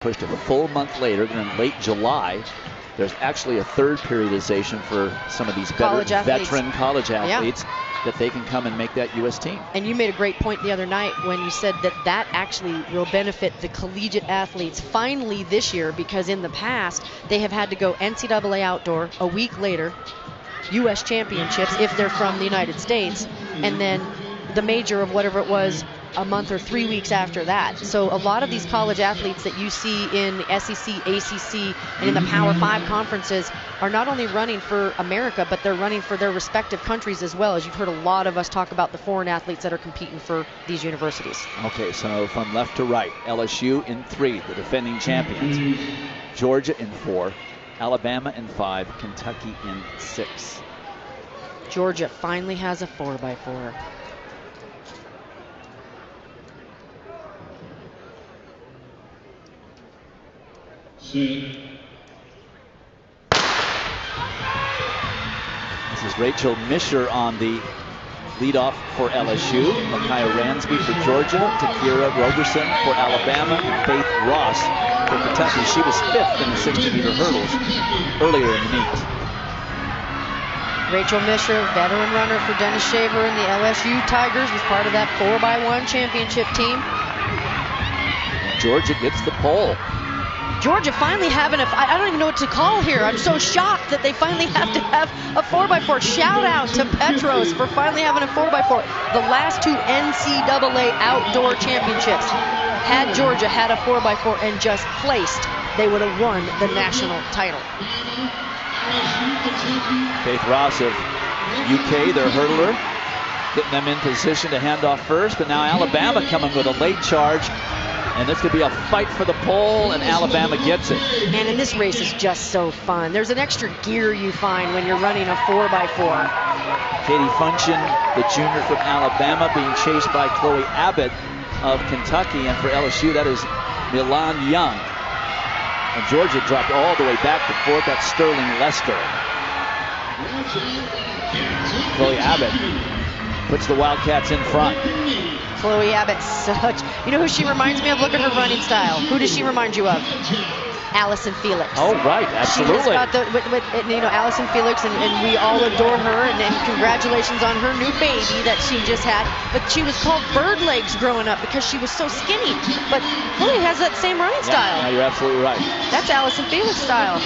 pushed a full month later. Then in late July, there's actually a third periodization for some of these veteran college athletes that they can come and make that U.S. team. And you made a great point the other night when you said that that actually will benefit the collegiate athletes finally this year, because in the past they have had to go NCAA outdoor a week later, U.S. championships if they're from the United States, and then the major of whatever it was a month or 3 weeks after that. So a lot of these college athletes that you see in SEC, ACC, and in the Power 5 conferences are not only running for America, but they're running for their respective countries as well, as you've heard a lot of us talk about the foreign athletes that are competing for these universities. Okay, so from left to right, LSU in 3, the defending champions. Georgia in 4, Alabama in 5, Kentucky in 6. Georgia finally has a 4x4. This is Rachel Misher on the leadoff for LSU. Micaiah Ransby for Georgia. Takira Roberson for Alabama. And Faith Ross for Kentucky. She was 5th in the 60-meter hurdles earlier in the meet. Rachel Misher, veteran runner for Dennis Shaver and the LSU Tigers, was part of that 4x1 championship team. And Georgia gets the pole. Georgia finally having I don't even know what to call here. I'm so shocked that they finally have to have a 4x4. Shout out to Petros for finally having a 4x4. The last 2 NCAA outdoor championships, had Georgia had a 4x4 and just placed, they would have won the national title. Faith Ross of UK, their hurdler, getting them in position to hand off first, but now Alabama coming with a late charge. And this could be a fight for the pole, and Alabama gets it. And in this race is just so fun. There's an extra gear you find when you're running a 4x4. Katie Funchen, the junior from Alabama, being chased by Chloe Abbott of Kentucky. And for LSU, that is Milan Young. And Georgia dropped all the way back to 4th. That's Sterling Lester. Chloe Abbott puts the Wildcats in front. Chloe Abbott, you know who she reminds me of? Look at her running style. Who does she remind you of? Allison Felix. Oh, right, absolutely. She has got Allison Felix, and we all adore her, and congratulations on her new baby that she just had. But she was called Bird Legs growing up because she was so skinny. But Chloe has that same running style. No, you're absolutely right. That's Allison Felix style.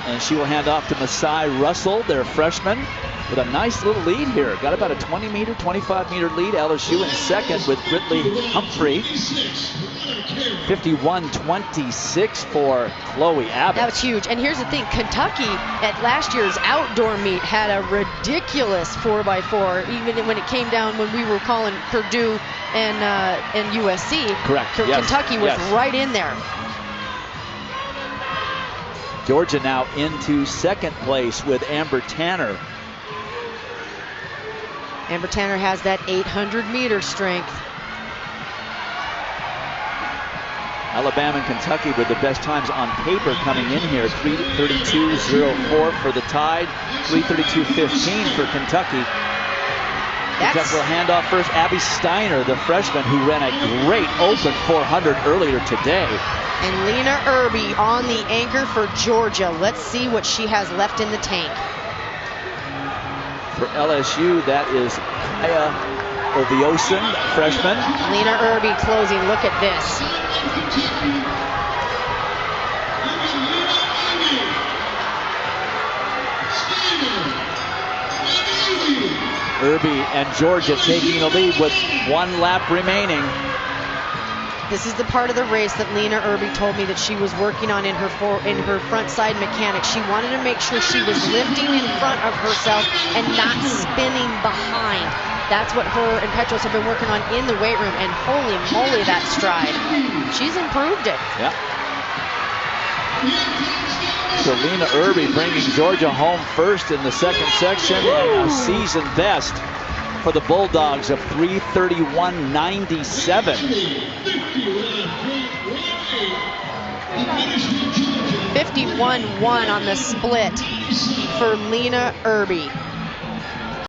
And she will hand off to Masai Russell, their freshman, with a nice little lead here. Got about a 20-meter, 25-meter lead. LSU in second with Britley Humphrey. 51-26 for Chloe Abbott. That was huge. And here's the thing. Kentucky at last year's outdoor meet had a ridiculous 4x4, even when it came down when we were calling Purdue and USC. Correct. Kentucky was right in there. Georgia now into second place with Amber Tanner. Amber Tanner has that 800-meter strength. Alabama and Kentucky with the best times on paper coming in here. 3:32.04 for the Tide, 3:32.15 for Kentucky. Kentucky will hand off first. Abby Steiner, the freshman, who ran a great open 400 earlier today. And Lena Irby on the anchor for Georgia. Let's see what she has left in the tank. For LSU, that is Kaya Oviosen, freshman. Lena Irby closing. Look at this. Irby and Georgia taking the lead with 1 lap remaining. This is the part of the race that Lena Irby told me that she was working on in her front side mechanics. She wanted to make sure she was lifting in front of herself and not spinning behind. That's what her and Petros have been working on in the weight room, and holy moly, that stride. She's improved it. Yeah. So Lena Irby bringing Georgia home first in the second section, and a season best for the Bulldogs of 3:31.97. 51-1 on the split for Lena Irby.